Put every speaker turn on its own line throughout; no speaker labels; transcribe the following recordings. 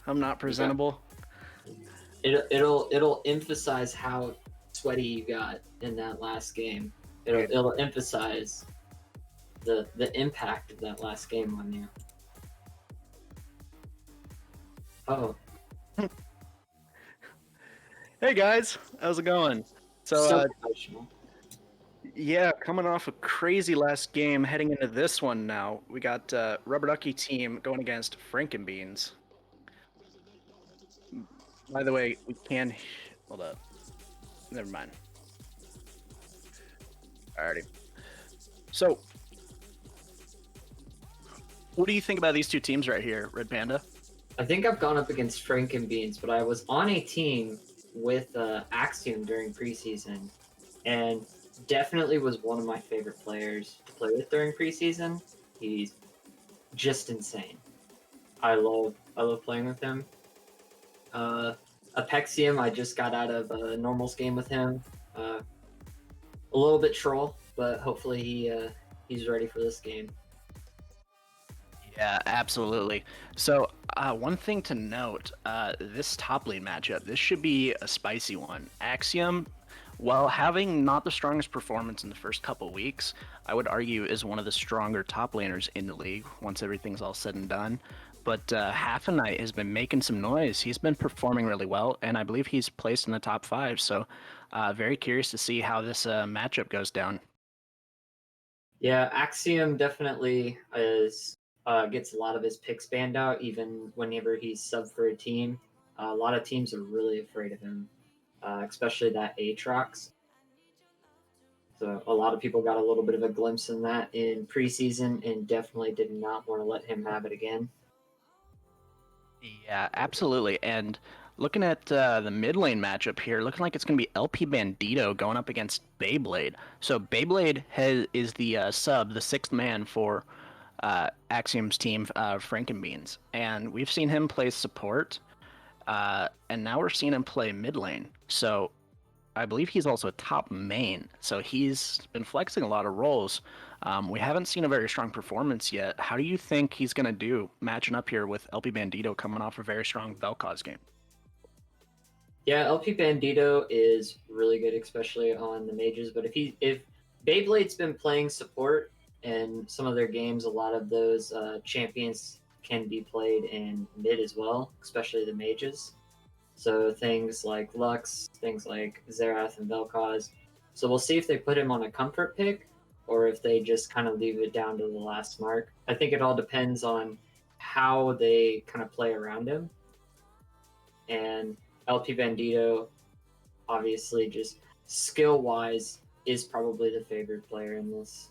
I'm not presentable.
It'll emphasize how sweaty you got in that last game. It'll emphasize the impact of that last game on you. Oh.
Hey guys, how's it going?
So emotional.
Yeah, coming off a crazy last game, heading into this one now. We got Rubber Ducky team going against Frankenbeans. By the way, we can hold up. Never mind. Alrighty. So, what do you think about these two teams right here, Red Panda?
I think I've gone up against Frankenbeans, but I was on a team with Axiom during preseason, and definitely was one of my favorite players to play with during preseason. He's just insane. I love playing with him. Apexium, I just got out of a normals game with him. A little bit troll, but hopefully he's ready for this game.
Yeah, absolutely. So, one thing to note, this top lane matchup, this should be a spicy one. Axiom, while having not the strongest performance in the first couple weeks, I would argue is one of the stronger top laners in the league once everything's all said and done. But Half a Night has been making some noise. He's been performing really well, and I believe he's placed in the top 5. So, very curious to see how this matchup goes down.
Yeah, Axiom definitely gets a lot of his picks banned out, even whenever he's sub for a team. A lot of teams are really afraid of him, especially that Aatrox. So a lot of people got a little bit of a glimpse in that in preseason and definitely did not want to let him have it again.
Yeah, absolutely. And looking at the mid lane matchup here, looking like it's going to be LP Bandito going up against Beyblade. So Beyblade is the sub, the sixth man for Axiom's team, Frankenbeans. And we've seen him play support, and now we're seeing him play mid lane. So I believe he's also a top main. So he's been flexing a lot of roles. We haven't seen a very strong performance yet. How do you think he's going to do matching up here with LP Bandito coming off a very strong Vel'Koz game?
Yeah, LP Bandito is really good, especially on the mages. But if Beyblade's been playing support in some of their games, a lot of those champions can be played in mid as well, especially the mages. So things like Lux, things like Xerath and Vel'Koz. So we'll see if they put him on a comfort pick or if they just kind of leave it down to the last mark. I think it all depends on how they kind of play around him. And LP Bandito, obviously, just skill-wise, is probably the favorite player in this.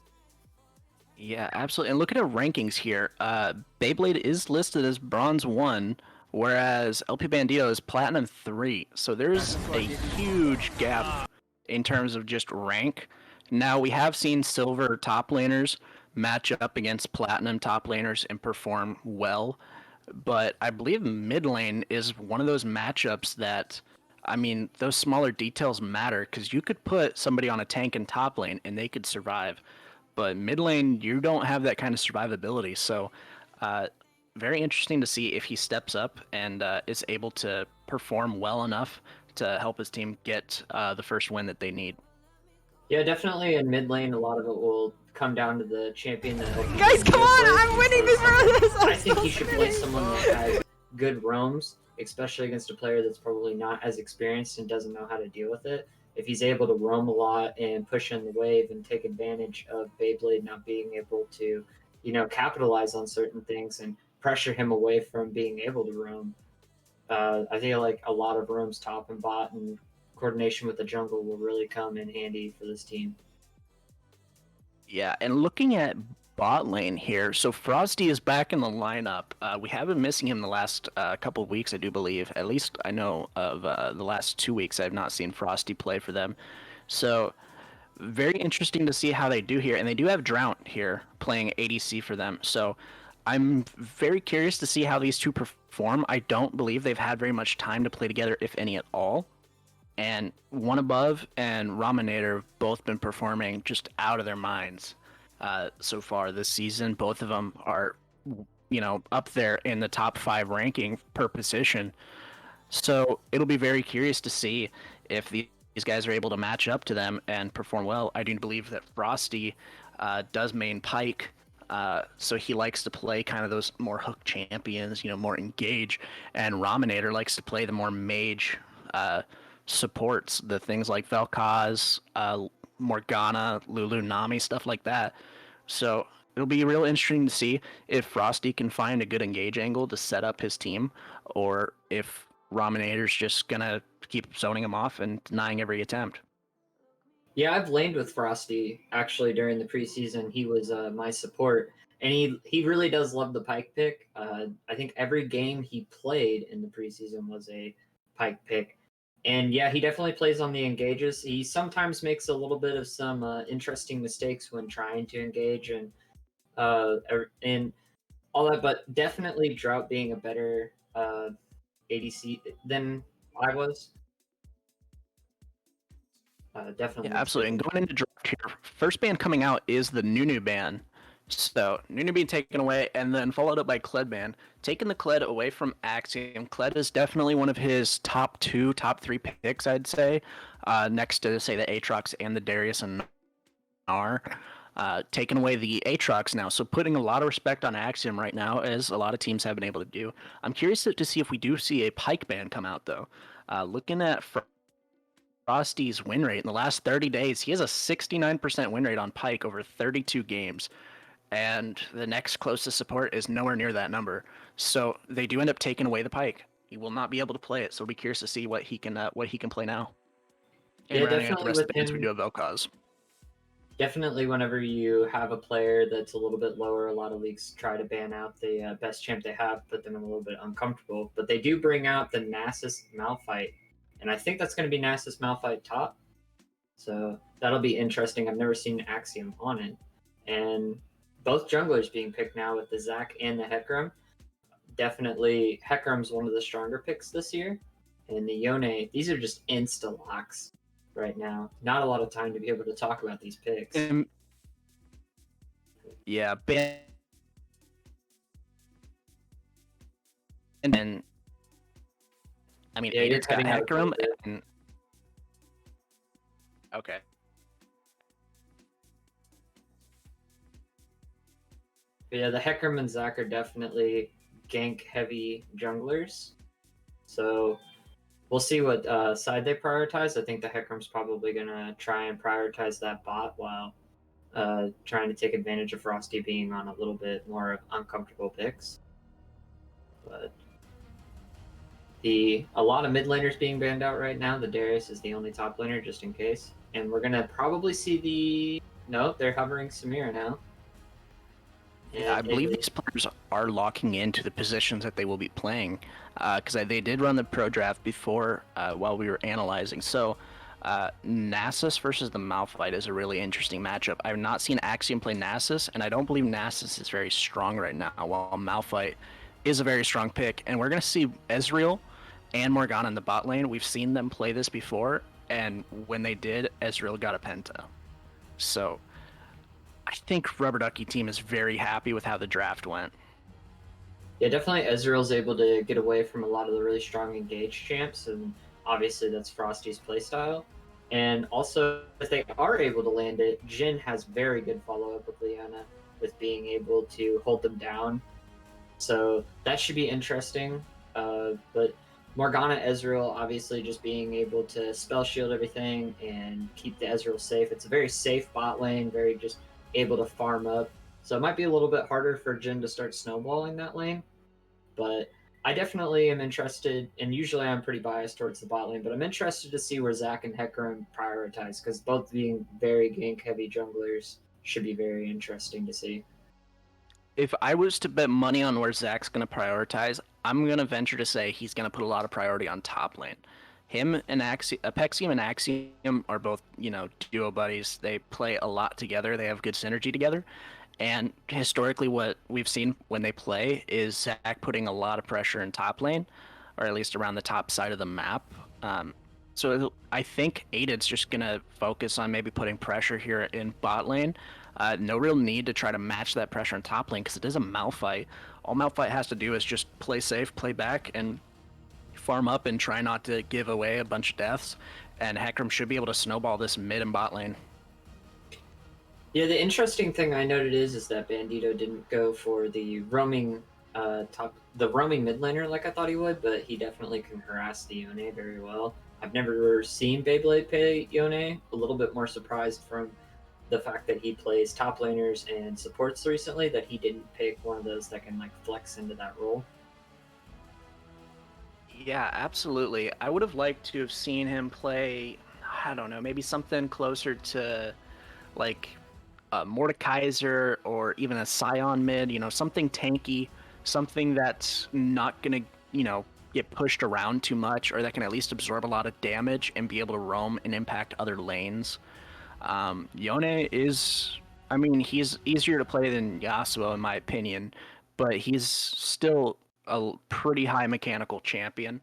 Yeah, absolutely. And looking at rankings here, Beyblade is listed as Bronze 1, whereas LP Bandito is Platinum 3. So there's a huge gap in terms of just rank. Now, we have seen Silver top laners match up against Platinum top laners and perform well, but I believe mid lane is one of those matchups that, I mean, those smaller details matter because you could put somebody on a tank in top lane and they could survive. But mid lane, you don't have that kind of survivability. So, very interesting to see if he steps up and is able to perform well enough to help his team get the first win that they need.
Yeah, definitely in mid lane, a lot of it will come down to the champion that LP
Guys,
Bandito
come on!
plays,
I'm winning
because,
this!
I think he should play someone that has good roams, especially against a player that's probably not as experienced and doesn't know how to deal with it. If he's able to roam a lot and push in the wave and take advantage of Beyblade not being able to, capitalize on certain things and pressure him away from being able to roam, I feel like a lot of roams top and bot and coordination with the jungle will really come in handy for this team.
Yeah, and looking at bot lane here. So Frosty is back in the lineup. We have been missing him the last couple of weeks, I do believe. At least I know of the last 2 weeks I've not seen Frosty play for them. So very interesting to see how they do here. And they do have Drought here playing ADC for them. So I'm very curious to see how these two perform. I don't believe they've had very much time to play together, if any at all. And One Above and Raminator have both been performing just out of their minds so far this season. Both of them are, up there in the top 5 ranking per position. So it'll be very curious to see if these guys are able to match up to them and perform well. I do believe that Frosty does main Pike, so he likes to play kind of those more hook champions, more engage, and Raminator likes to play the more mage supports, the things like Vel'Koz, Morgana, Lulu, Nami, stuff like that. So it'll be real interesting to see if Frosty can find a good engage angle to set up his team, or if Raminator's just gonna keep zoning him off and denying every attempt.
Yeah, I've laned with Frosty actually during the preseason. He was my support, and he really does love the Pike pick. I think every game he played in the preseason was a Pike pick, and yeah, he definitely plays on the engages. He sometimes makes a little bit of some interesting mistakes when trying to engage and all that, but definitely Drought being a better ADC than I was.
Yeah,
Definitely
absolutely. And
speaking.
going into draft here, first ban coming out is the Nunu ban. So Nunu being taken away, and then followed up by Kled ban. Taking the Kled away from Axiom. Kled is definitely one of his top 2, top 3 picks, I'd say, next to say the Aatrox and the Darius and Gnar. Taking away the Aatrox now, so putting a lot of respect on Axiom right now, as a lot of teams have been able to do. I'm curious to see if we do see a Pike ban come out, though. Looking at Frosty's win rate in the last 30 days, he has a 69% win rate on Pike over 32 games. And the next closest support is nowhere near that number. So they do end up taking away the Pike. He will not be able to play it, so we'll be curious to see what he can play now. And
Yeah,
rounding out the
definitely
rest of
with
the bands, we do
him.
have Vel'Koz.
Definitely, whenever you have a player that's a little bit lower, a lot of leagues try to ban out the best champ they have, put them in a little bit uncomfortable. But they do bring out the Nasus Malphite, and I think that's going to be Nasus Malphite top. So that'll be interesting. I've never seen Axiom on it, and both junglers being picked now with the Zac and the Hecarim. Definitely, Hecarim's one of the stronger picks this year, and the Yone. These are just insta locks right now. Not a lot of time to be able to talk about these picks.
Yeah, ban and I mean,
Yeah, you're
Aided's got
cutting out a little
Hecarim,
bit.
and okay.
But yeah, the Hecarim and Zac are definitely gank heavy junglers. So we'll see what side they prioritize. I think the Hecarim's probably gonna try and prioritize that bot while trying to take advantage of Frosty being on a little bit more uncomfortable picks. But a lot of mid laners being banned out right now. The Darius is the only top laner, just in case. And we're gonna probably see no, they're hovering Samira now.
Yeah, I
And it
believe
is
these players are locking into the positions that they will be playing, because they did run the pro draft before while we were analyzing. So, Nasus versus the Malphite is a really interesting matchup. I've not seen Axiom play Nasus, and I don't believe Nasus is very strong right now, while Malphite is a very strong pick. And we're going to see Ezreal and Morgana in the bot lane. We've seen them play this before, and when they did, Ezreal got a penta. So I think Rubber Ducky team is very happy with how the draft went.
Yeah, definitely Ezreal's able to get away from a lot of the really strong engaged champs, and obviously that's Frosty's playstyle. And also, if they are able to land it, Jhin has very good follow up with Leona, with being able to hold them down. So that should be interesting. But Morgana Ezreal, obviously, just being able to spell shield everything and keep the Ezreal safe. It's a very safe bot lane, very just able to farm up. So it might be a little bit harder for Jhin to start snowballing that lane. But I definitely am interested, and usually I'm pretty biased towards the bot lane, but I'm interested to see where Zac and Hecarim prioritize, because both being very gank heavy junglers should be very interesting to see.
If I was to bet money on where Zach's going to prioritize, I'm going to venture to say he's going to put a lot of priority on top lane. Him and Apexium and Axiom are both, duo buddies. They play a lot together. They have good synergy together. And historically, what we've seen when they play is Zach putting a lot of pressure in top lane, or at least around the top side of the map. So I think Aided's just gonna focus on maybe putting pressure here in bot lane. No real need to try to match that pressure in top lane because it is a Malphite. All Malphite has to do is just play safe, play back, and farm up and try not to give away a bunch of deaths. And Hecarim should be able to snowball this mid and bot lane.
Yeah, the interesting thing I noted is that Bandito didn't go for the roaming the roaming mid laner like I thought he would, but he definitely can harass the Yone very well. I've never seen Beyblade play Yone. A little bit more surprised from the fact that he plays top laners and supports recently that he didn't pick one of those that can like flex into that role.
Yeah, absolutely. I would have liked to have seen him play, I don't know, maybe something closer to like a Mordekaiser or even a Scion mid, something tanky, something that's not going to, get pushed around too much or that can at least absorb a lot of damage and be able to roam and impact other lanes. Yone is, I mean, he's easier to play than Yasuo in my opinion, but he's still a pretty high mechanical champion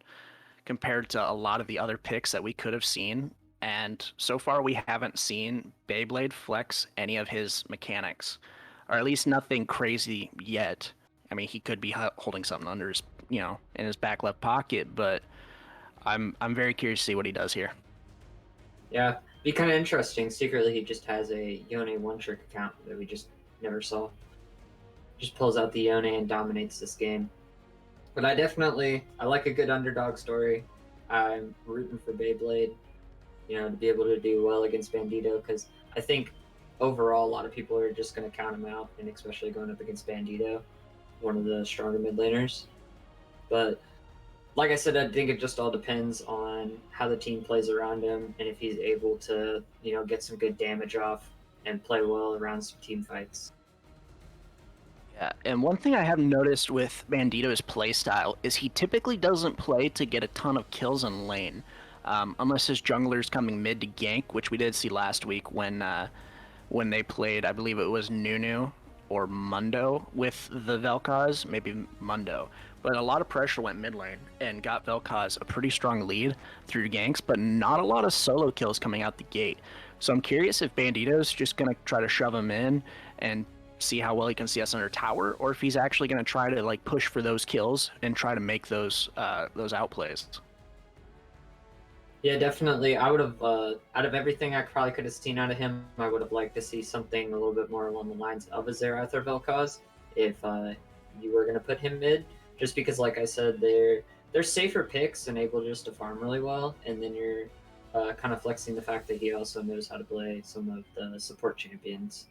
compared to a lot of the other picks that we could have seen. And so far, we haven't seen Beyblade flex any of his mechanics, or at least nothing crazy yet. I mean, he could be holding something under his, in his back left pocket, but I'm very curious to see what he does here.
Yeah, be kind of interesting. Secretly, he just has a Yone one trick account that we just never saw. Just pulls out the Yone and dominates this game. But I like a good underdog story. I'm rooting for Beyblade, to be able to do well against Bandito because I think overall a lot of people are just going to count him out, and especially going up against Bandito, one of the stronger mid laners. But like I said, I think it just all depends on how the team plays around him and if he's able to, get some good damage off and play well around some team fights.
Yeah, and one thing I have noticed with Bandito's playstyle is he typically doesn't play to get a ton of kills in lane, unless his jungler's coming mid to gank, which we did see last week when they played, I believe it was Nunu or Mundo with the Vel'Koz, maybe Mundo. But a lot of pressure went mid lane and got Vel'Koz a pretty strong lead through ganks, but not a lot of solo kills coming out the gate. So I'm curious if Bandito's just going to try to shove him in and see how well he can see us under tower, or if he's actually going to try to like push for those kills and try to make those outplays.
Yeah, definitely. I would have, out of everything I probably could have seen out of him, I would have liked to see something a little bit more along the lines of a Zerath or Vel'Koz if you were going to put him mid. Just because, like I said, they're safer picks and able just to farm really well, and then you're kind of flexing the fact that he also knows how to play some of the support champions.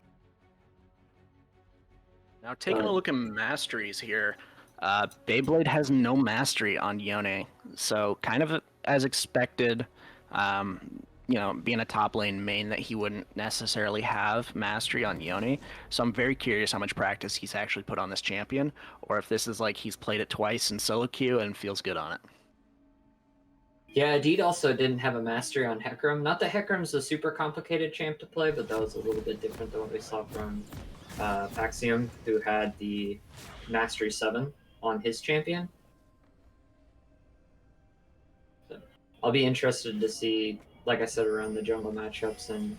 Now, taking a look at masteries here, Beyblade has no mastery on Yone, so kind of as expected, being a top lane main that he wouldn't necessarily have mastery on Yone. So I'm very curious how much practice he's actually put on this champion, or if this is like he's played it twice in solo queue and feels good on it.
Yeah, Deed also didn't have a mastery on Hecarim. Not that Hecarim's a super complicated champ to play, but that was a little bit different than what we saw from Paxium, who had the Mastery 7 on his champion. So I'll be interested to see, like I said, around the jungle matchups and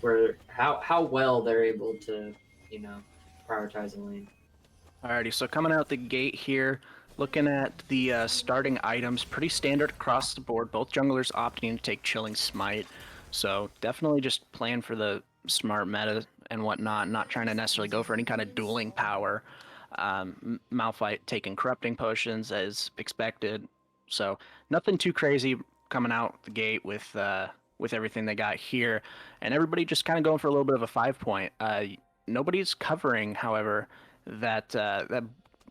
how well they're able to, prioritize a lane.
Alrighty, so coming out the gate here, looking at the starting items, pretty standard across the board. Both junglers opting to take Chilling Smite, so definitely just playing for the smart meta and whatnot, not trying to necessarily go for any kind of dueling power. Malphite taking Corrupting Potions as expected, so nothing too crazy coming out the gate with everything they got here, and everybody just kind of going for a little bit of a 5-point. Nobody's covering, however, that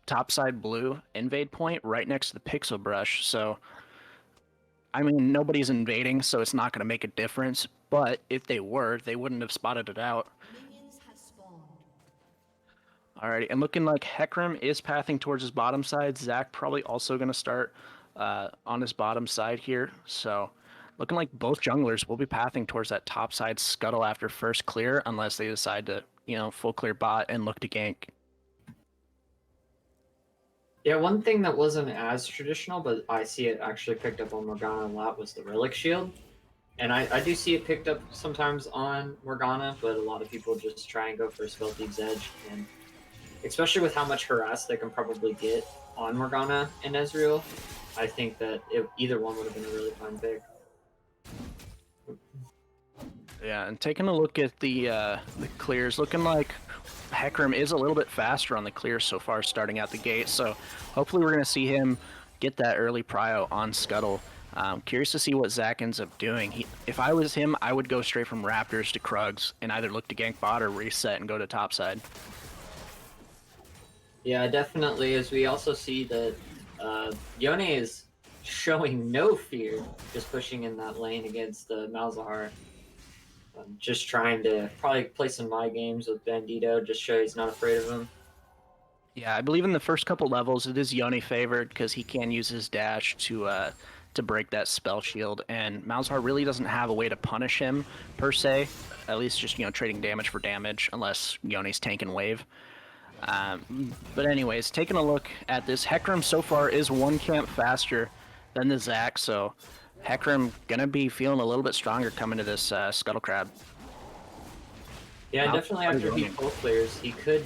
top side blue invade point right next to the pixel brush. So, I mean, nobody's invading, so it's not going to make a difference. But if they were, they wouldn't have spotted it out. Alrighty, and looking like Hecarim is pathing towards his bottom side. Zach probably also going to start on his bottom side here. So looking like both junglers will be pathing towards that top side scuttle after first clear, unless they decide to, full clear bot and look to gank.
Yeah, one thing that wasn't as traditional, but I see it actually picked up on Morgana a lot was the Relic Shield. And I do see it picked up sometimes on Morgana, but a lot of people just try and go for Spell Thief's Edge. And especially with how much harass they can probably get on Morgana and Ezreal, I think that either one would have been a really fun pick.
Yeah, and taking a look at the clears, looking like Hecarim is a little bit faster on the clears so far starting out the gate, so hopefully we're going to see him get that early prio on Scuttle. Curious to see what Zach ends up doing. If I was him, I would go straight from Raptors to Krugs and either look to gank bot or reset and go to top side.
Yeah, definitely, as we also see that Yone is showing no fear, just pushing in that lane against Malzahar. Just trying to probably play some my games with Bandito, just show he's not afraid of him.
Yeah, I believe in the first couple levels it is Yone favored because he can use his dash to break that spell shield, and Malzahar really doesn't have a way to punish him per se. At least just trading damage for damage, unless Yone's tanking wave. But anyways, taking a look at this, Hecarim so far is one camp faster than the Zac, so Hecarim gonna be feeling a little bit stronger coming to this Scuttle Crab.
Yeah, definitely after he full clears, he could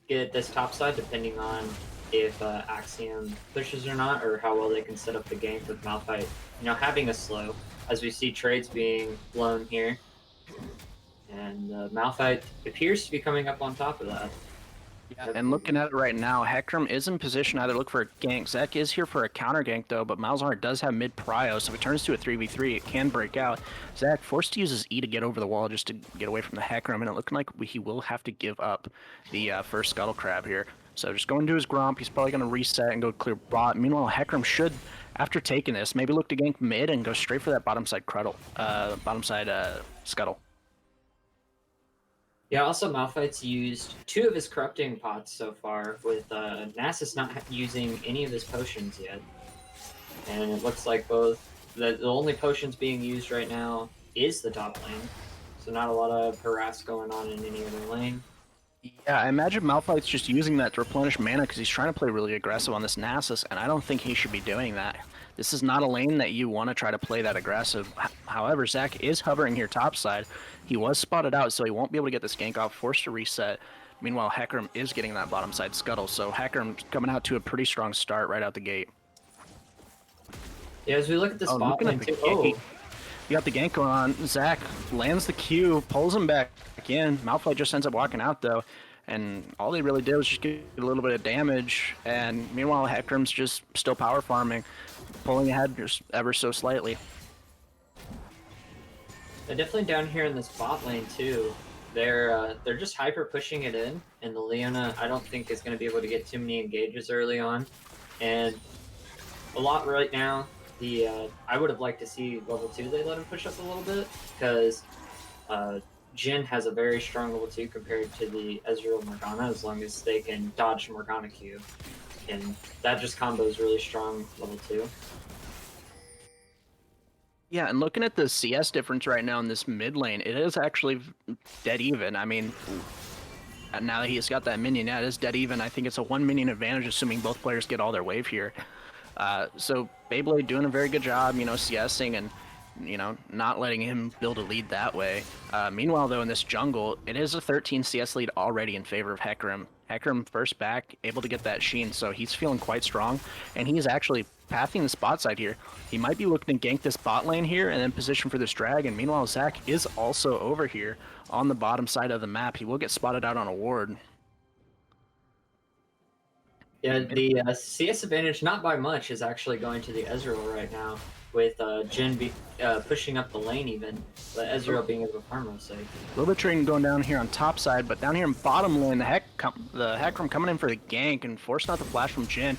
get this top side depending on if Axiom pushes or not, or how well they can set up the gank with Malphite. Having a slow, as we see trades being blown here. And Malphite appears to be coming up on top of that.
Yeah, and looking at it right now, Hecarim is in position to either look for a gank. Zek is here for a counter gank though, but Malzahar does have mid prio, so if it turns to a 3v3, it can break out. Zach forced to use his E to get over the wall just to get away from the Hecarim, and it looking like he will have to give up the first Scuttle Crab here. So just going to his Gromp, he's probably going to reset and go clear bot. Meanwhile, Hecarim should, after taking this, maybe look to gank mid and go straight for that bottom side Scuttle.
Yeah, also Malphite's used 2 of his corrupting pots so far, with Nasus not using any of his potions yet. And it looks like both the only potions being used right now is the top lane, so not a lot of harass going on in any other lane.
Yeah, I imagine Malphite's just using that to replenish mana because he's trying to play really aggressive on this Nasus, and I don't think he should be doing that. This is not a lane that you want to try to play that aggressive. However, Zach is hovering here topside. He was spotted out, so he won't be able to get this gank off, forced to reset. Meanwhile, Hecarim is getting that bottom side scuttle, so Hecarim's coming out to a pretty strong start right out the gate.
Yeah, as we look at this bot lane too,
you got the gank going on. Zach lands the Q, pulls him back in. Malphite just ends up walking out though, and all they really did was just get a little bit of damage. And meanwhile, Hecarim's just still power farming, pulling ahead just ever so slightly.
they're definitely down here in this bot lane too. They're just hyper pushing it in, and the Leona I don't think is going to be able to get too many engages early on, and a lot right now. I would have liked to see level 2 they let him push up a little bit, because Jhin has a very strong level 2 compared to the Ezreal Morgana, as long as they can dodge Morgana Q. And that just combos really strong level 2.
Yeah, and looking at the CS difference right now in this mid lane, it is actually dead even. I mean, now that he's got that minion, yeah, it is dead even. I think it's a 1 minion advantage, assuming both players get all their wave here. So Beyblade doing a very good job, CSing and, not letting him build a lead that way. Meanwhile, though, in this jungle, it is a 13 CS lead already in favor of Hecarim. Hecarim first back, able to get that Sheen, so he's feeling quite strong, and he's actually pathing the spot side here. He might be looking to gank this bot lane here and then position for this dragon. Meanwhile, Zach is also over here on the bottom side of the map. He will get spotted out on a ward.
Yeah, the CS advantage, not by much, is actually going to the Ezreal right now, with Jhin pushing up the lane even, but Ezreal being able to farm mostly.
A little bit of trading going down here on top side, but down here in bottom lane, the Hecarim coming in for the gank and forcing out the flash from Jhin.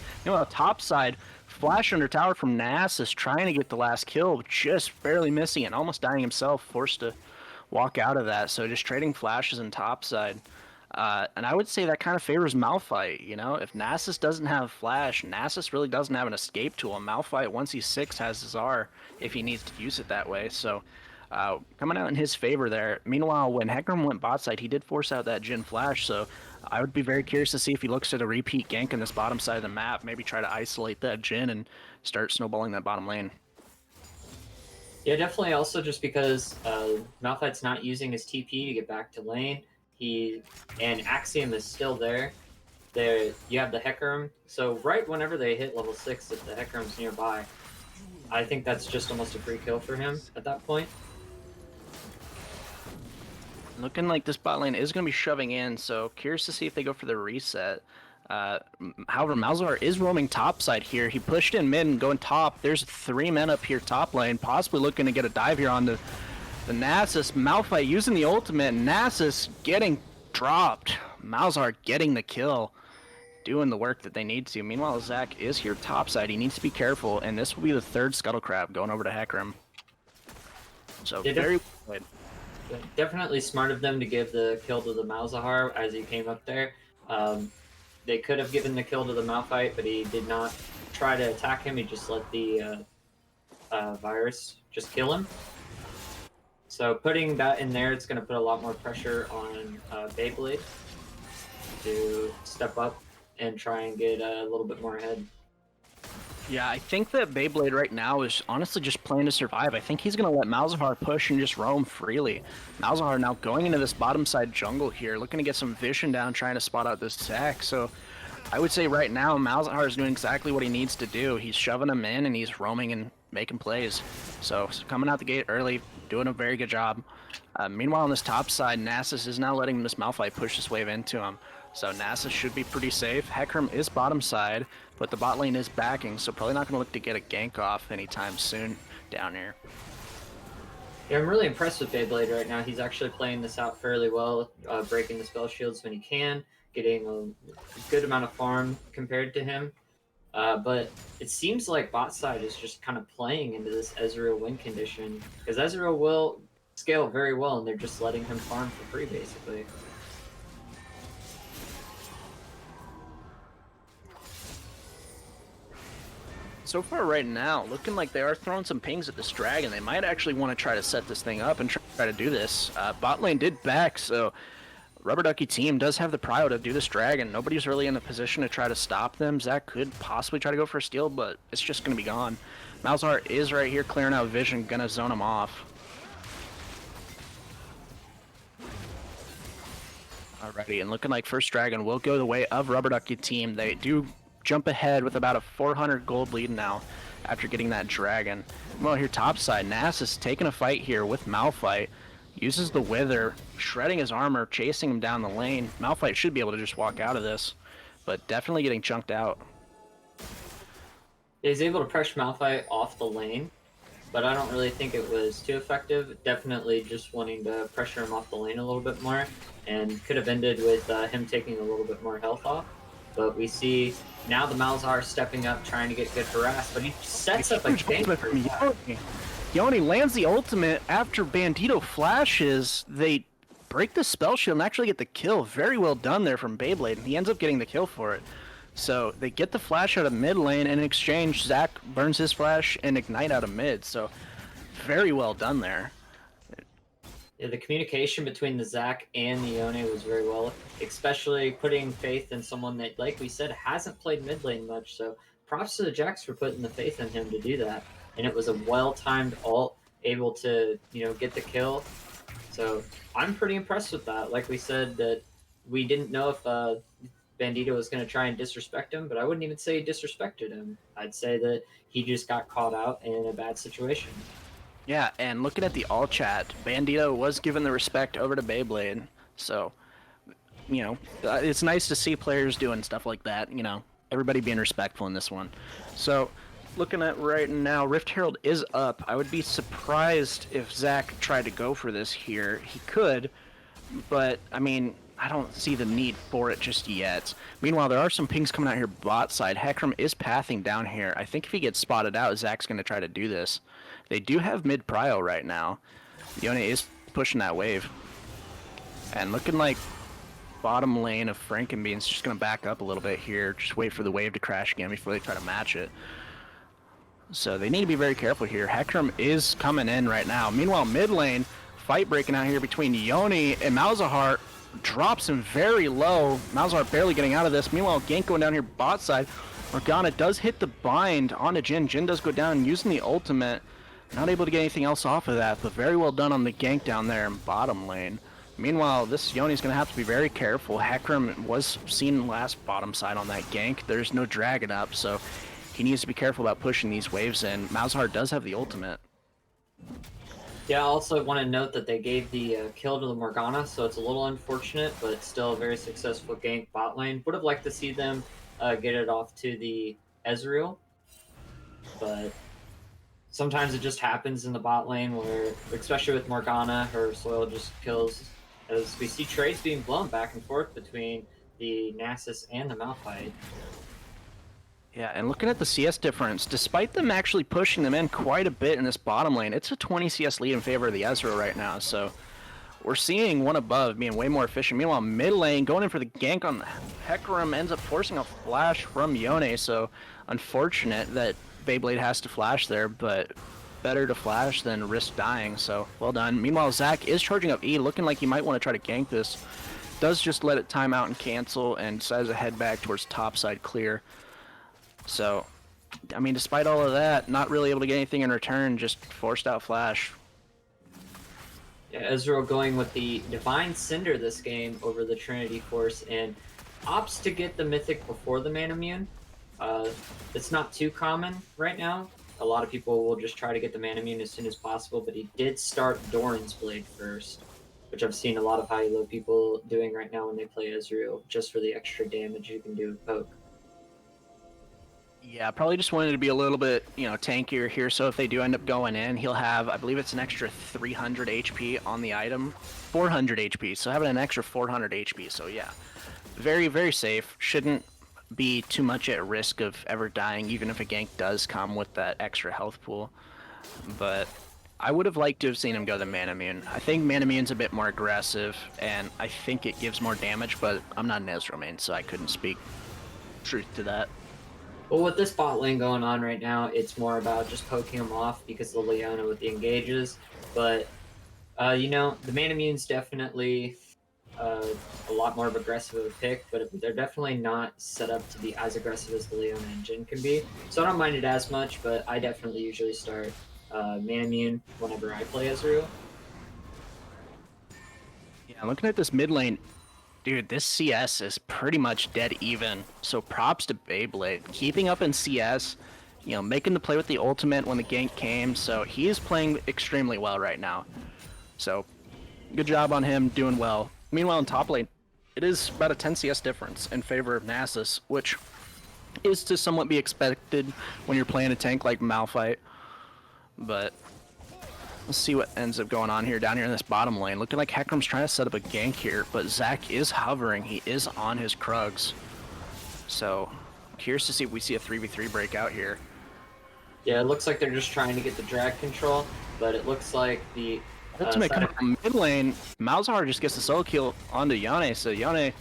Top side, flash under tower from Nasus, trying to get the last kill, just barely missing it, almost dying himself, forced to walk out of that. So just trading flashes in top side. And I would say that kind of favors Malphite, you know? If Nasus doesn't have Flash, Nasus really doesn't have an escape tool. Malphite, once he's 6, has his R if he needs to use it that way. So, coming out in his favor there. Meanwhile, when Hecarim went bot side, he did force out that Jhin Flash, so I would be very curious to see if he looks at a repeat gank in this bottom side of the map, maybe try to isolate that Jhin and start snowballing that bottom lane.
Yeah, definitely. Also, just because Malphite's not using his TP to get back to lane, and Axiom is still there. There, you have the Hecarim. So right whenever they hit level 6, if the Hecarim's nearby, I think that's just almost a free kill for him at that point.
Looking like this bot lane is going to be shoving in, so curious to see if they go for the reset. However, Malzahar is roaming top side here. He pushed in mid and going top. There's 3 men up here top lane, possibly looking to get a dive here on the Nasus. Malphite using the ultimate. Nasus getting dropped. Malzahar getting the kill, doing the work that they need to. Meanwhile, Zach is here top side. He needs to be careful, and this will be the 3rd Scuttle Crab going over to Hecarim. So very good.
Definitely smart of them to give the kill to the Malzahar as he came up there. They could have given the kill to the Malphite, but he did not try to attack him. He just let the virus just kill him. So putting that in there, it's going to put a lot more pressure on Beyblade to step up and try and get a little bit more ahead.
Yeah, I think that Beyblade right now is honestly just playing to survive. I think he's going to let Malzahar push and just roam freely. Malzahar now going into this bottom side jungle here, looking to get some vision down, trying to spot out this Zac. So I would say right now, Malzahar is doing exactly what he needs to do. He's shoving him in and he's roaming and making plays. So coming out the gate early, doing a very good job. Meanwhile, on this top side, Nasus is now letting this Malphite push this wave into him. So Nasus should be pretty safe. Hecarim is bottom side, but the bot lane is backing, so probably not going to look to get a gank off anytime soon down here.
Yeah, I'm really impressed with Beyblade right now. He's actually playing this out fairly well, breaking the spell shields when he can, getting a good amount of farm compared to him. But it seems like bot side is just kind of playing into this Ezreal win condition, because Ezreal will scale very well, and they're just letting him farm for free, basically.
So far right now, looking like they are throwing some pings at this dragon. They might actually want to try to set this thing up and try to do this. Bot lane did back, so Rubber Ducky team does have the prio to do this dragon. Nobody's really in a position to try to stop them. Zac could possibly try to go for a steal, but it's just going to be gone. Malzahar is right here clearing out vision, going to zone him off. Alrighty, and looking like first dragon will go the way of Rubber Ducky team. They do jump ahead with about a 400 gold lead now after getting that dragon. Well, here topside, Nasus taking a fight here with Malphite. Uses the Wither, shredding his armor, chasing him down the lane. Malphite should be able to just walk out of this, but definitely getting chunked out.
He's able to pressure Malphite off the lane, but I don't really think it was too effective. Definitely just wanting to pressure him off the lane a little bit more, and could have ended with him taking a little bit more health off. But we see now the Malzahar stepping up, trying to get good harass, but he sets up a gank.
Yoni lands the ultimate after Bandito flashes. They break the spell shield and actually get the kill. Very well done there from Beyblade, and he ends up getting the kill for it. So they get the flash out of mid lane, and in exchange, Zac burns his flash and Ignite out of mid. So very well done there.
Yeah, the communication between the Zac and the Yone was very well, especially putting faith in someone that, like we said, hasn't played mid lane much. So props to the Jax for putting the faith in him to do that. And it was a well-timed ult, able to, get the kill. So I'm pretty impressed with that. Like we said, that we didn't know if Bandito was going to try and disrespect him, but I wouldn't even say he disrespected him. I'd say that he just got caught out in a bad situation.
Yeah, and looking at the all chat, Bandito was given the respect over to Beyblade. So, it's nice to see players doing stuff like that, everybody being respectful in this one. So, looking at right now, Rift Herald is up. I would be surprised if Zac tried to go for this here. He could, but, I don't see the need for it just yet. Meanwhile, there are some pings coming out here bot side. Hecarim is pathing down here. I think if he gets spotted out, Zac's going to try to do this. They do have mid prio right now. Yone is pushing that wave. And looking like bottom lane of Frankenbean's just going to back up a little bit here. Just wait for the wave to crash again before they try to match it. So they need to be very careful here. Hecarim is coming in right now. Meanwhile, mid lane, fight breaking out here between Yone and Malzahar. Drops him very low. Malzahar barely getting out of this. Meanwhile, gank going down here bot side. Morgana does hit the bind onto Jhin. Jhin does go down using the ultimate. Not able to get anything else off of that, but very well done on the gank down there in bottom lane. Meanwhile, this Yone's going to have to be very careful. Hecarim was seen last bottom side on that gank. There's no dragon up, so he needs to be careful about pushing these waves in. Malzahar does have the ultimate.
Yeah, I also want to note that they gave the kill to the Morgana, so it's a little unfortunate, but still a very successful gank bot lane. Would have liked to see them get it off to the Ezreal, but sometimes it just happens in the bot lane where, especially with Morgana, her soil just kills. As we see trades being blown back and forth between the Nasus and the Malphite.
Yeah, and looking at the CS difference, despite them actually pushing them in quite a bit in this bottom lane, it's a 20 CS lead in favor of the Ezreal right now, so we're seeing one above being way more efficient. Meanwhile, mid lane, going in for the gank on Hecarim, ends up forcing a flash from Yone, so unfortunate that Beyblade has to flash there, but better to flash than risk dying, so well done. Meanwhile, Zac is charging up E, looking like he might want to try to gank this. Does just let it time out and cancel, and decides to head back towards top side clear. So, I mean, despite all of that, not really able to get anything in return, just forced out flash.
Yeah, Ezreal going with the Divine Cinder this game over the Trinity Force, and opts to get the Mythic before the Manamune. It's not too common right now. A lot of people will just try to get the Manamune as soon as possible, but he did start Doran's Blade first, which I've seen a lot of high-low people doing right now when they play Ezreal, just for the extra damage you can do with poke.
Yeah, probably just wanted to be a little bit, tankier here, so if they do end up going in, he'll have, I believe it's an extra 300 HP on the item, 400 HP, so having an extra 400 HP, so yeah, very, very safe. Shouldn't be too much at risk of ever dying, even if a gank does come with that extra health pool, but I would have liked to have seen him go the Manamune. I think Manamune's a bit more aggressive, and I think it gives more damage, but I'm not an Ezreal main, so I couldn't speak truth to that.
Well, with this bot lane going on right now, it's more about just poking him off because of Leona with the engages. But, the Manamune's definitely a lot more of aggressive of a pick, but they're definitely not set up to be as aggressive as the Leona and Jhin can be. So I don't mind it as much, but I definitely usually start Manamune whenever I play Ezreal.
Yeah, looking at this mid lane, dude, this CS is pretty much dead even. So props to Beyblade. Keeping up in CS, making the play with the ultimate when the gank came. So he is playing extremely well right now. So good job on him, doing well. Meanwhile, in top lane, it is about a 10 CS difference in favor of Nasus, which is to somewhat be expected when you're playing a tank like Malphite. But let's see what ends up going on here down here in this bottom lane. Looking like Hecarim's trying to set up a gank here, but Zac is hovering. He is on his Krugs. So, curious to see if we see a 3v3 breakout here.
Yeah, it looks like they're just trying to get the drag control, but it looks like the
ultimate coming from mid lane, Malzahar just gets the solo kill onto Yone, so Yone,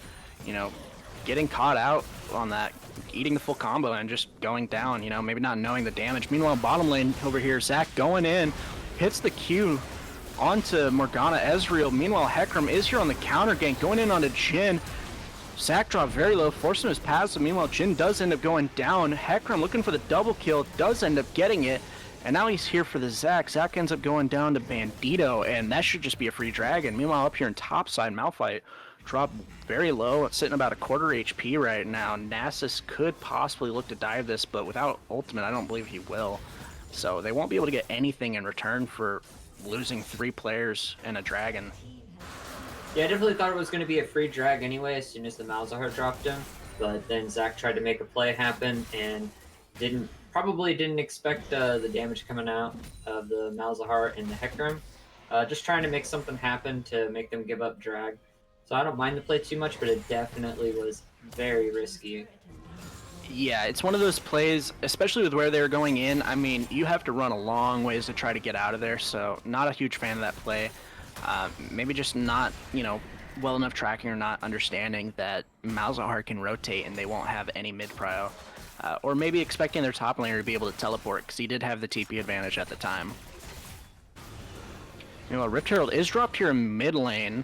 getting caught out on that, eating the full combo and just going down, maybe not knowing the damage. Meanwhile, bottom lane over here, Zac going in, hits the Q onto Morgana Ezreal. Meanwhile, Hecarim is here on the counter gank, going in onto Jhin. Zac dropped very low, forcing his passive. Meanwhile, Jhin does end up going down. Hecarim looking for the double kill, does end up getting it. And now he's here for the Zac. Zac ends up going down to Bandito, and that should just be a free dragon. Meanwhile, up here in topside, Malphite dropped very low, sitting about a quarter HP right now. Nasus could possibly look to dive this, but without ultimate, I don't believe he will. So they won't be able to get anything in return for losing 3 players and a dragon.
Yeah, I definitely thought it was going to be a free drag anyway as soon as the Malzahar dropped him, but then Zac tried to make a play happen and probably didn't expect the damage coming out of the Malzahar and the Hecarim. Just trying to make something happen to make them give up drag. So I don't mind the play too much, but it definitely was very risky.
Yeah, it's one of those plays, especially with where they're going in. I mean, you have to run a long ways to try to get out of there, so not a huge fan of that play. Maybe just not, well enough tracking or not understanding that Malzahar can rotate and they won't have any mid prio. Or maybe expecting their top laner to be able to teleport, because he did have the TP advantage at the time. You know, Rift Herald is dropped here in mid lane.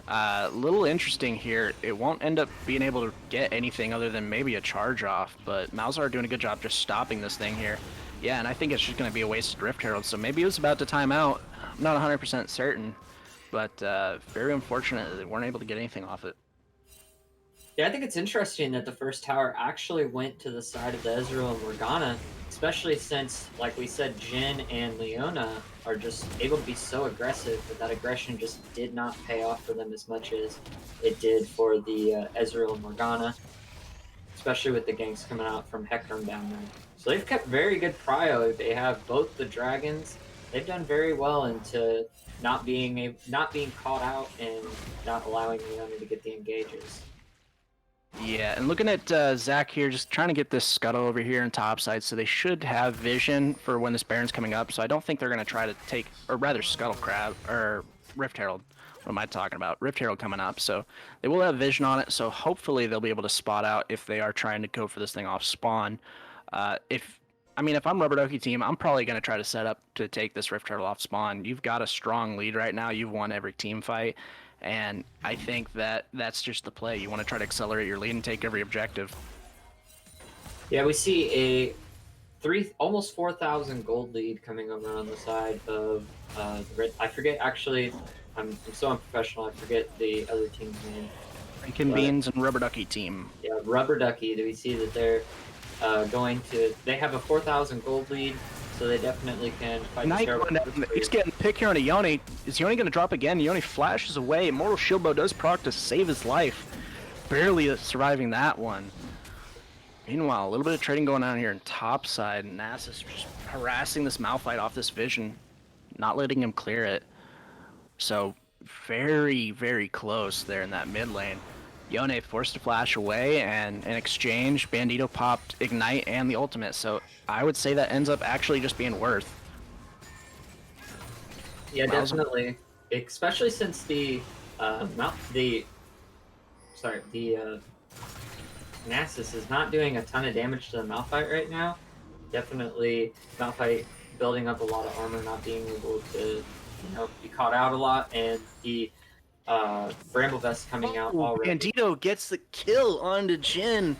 Little interesting here. It won't end up being able to get anything other than maybe a charge off, but Malzahar doing a good job just stopping this thing here. Yeah, and I think it's just going to be a wasted Rift Herald, so maybe it was about to time out. I'm not 100% certain, but very unfortunate that they weren't able to get anything off it.
Yeah, I think it's interesting that the first tower actually went to the side of the Ezreal and Morgana, especially since, like we said, Jhin and Leona are just able to be so aggressive, but that aggression just did not pay off for them as much as it did for the Ezreal and Morgana, especially with the ganks coming out from Hecarim down there. So they've kept very good prio. They have both the dragons. They've done very well into not being caught out and not allowing Leona to get the engages.
Yeah, and looking at Zach here, just trying to get this scuttle over here in topside, so they should have vision for when this Baron's coming up, so I don't think they're going to try to take, or rather Scuttle Crab, or Rift Herald. What am I talking about? Rift Herald coming up, so they will have vision on it, so hopefully they'll be able to spot out if they are trying to go for this thing off spawn. If I'm Rubber Ducky team, I'm probably going to try to set up to take this Rift Herald off spawn. You've got a strong lead right now. You've won every team fight. And I think that that's just the play. You want to try to accelerate your lead and take every objective.
Yeah, we see a almost 4,000 gold lead coming over on the side of the red. I forget, actually, I'm so unprofessional, I forget the other team's name.
Rankin Beans and Rubber Ducky team.
Yeah, Rubber Ducky, do we see that they're they have a 4,000 gold lead, so they definitely can fight the
He's getting picked here on a Yone. Is Yone going to drop again? Yone flashes away. Immortal Shield Bow does proc to save his life. Barely surviving that one. Meanwhile, a little bit of trading going on here in top side. Nasus just harassing this Malphite off this vision, not letting him clear it. So very, very close there in that mid lane. Yone forced to flash away, and in exchange, Bandito popped Ignite and the ultimate, so I would say that ends up actually just being worth.
Yeah, definitely. Especially since the Nasus is not doing a ton of damage to the Malphite right now. Definitely Malphite building up a lot of armor, not being able to, be caught out a lot, and the Bramble Vest coming out already.
Bandito gets the kill onto Jhin.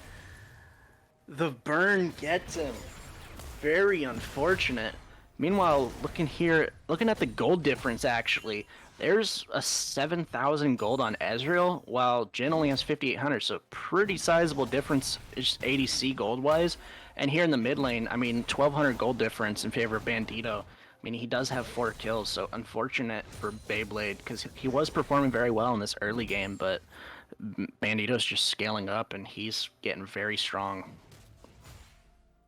The burn gets him. Very unfortunate. Meanwhile, looking at the gold difference, actually, there's a 7,000 gold on Ezreal, while Jhin only has 5,800, so pretty sizable difference, just ADC gold-wise. And here in the mid lane, 1,200 gold difference in favor of Bandito. He does have 4 kills, so unfortunate for Beyblade, because he was performing very well in this early game, but Bandito's just scaling up, and he's getting very strong.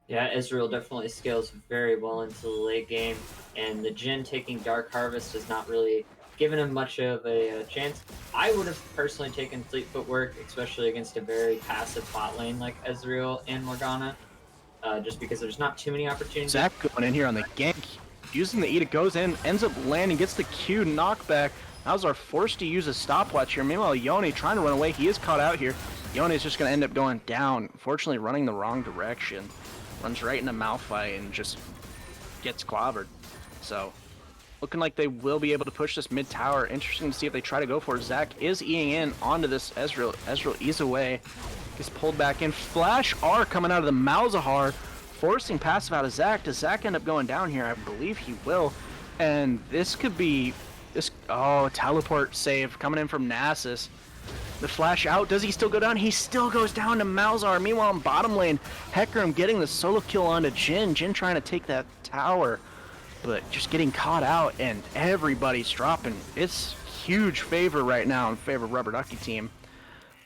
Yeah, Ezreal definitely scales very well into the late game, and the Jhin taking Dark Harvest has not really given him much of a chance. I would have personally taken Fleet Footwork, especially against a very passive bot lane like Ezreal and Morgana, just because there's not too many opportunities.
Zach going in here on the gank. Using the Edict, goes in, ends up landing, gets the Q knockback. Malzahar forced to use a stopwatch here. Meanwhile, Yone trying to run away. He is caught out here. Yone is just going to end up going down. Fortunately, running the wrong direction. Runs right into Malphite and just gets clobbered. So, looking like they will be able to push this mid tower. Interesting to see if they try to go for it. Zach is Eing in onto this Ezreal. Ezreal ease away. Gets pulled back in. Flash R coming out of the Malzahar. Forcing passive out of Zach. Does Zach end up going down here? I believe he will. And this could be... teleport save coming in from Nasus. The flash out. Does he still go down? He still goes down to Malzahar. Meanwhile, in bottom lane, Hecarim getting the solo kill onto Jhin. Jhin trying to take that tower, but just getting caught out, and everybody's dropping. It's huge favor right now in favor of Rubber Ducky team.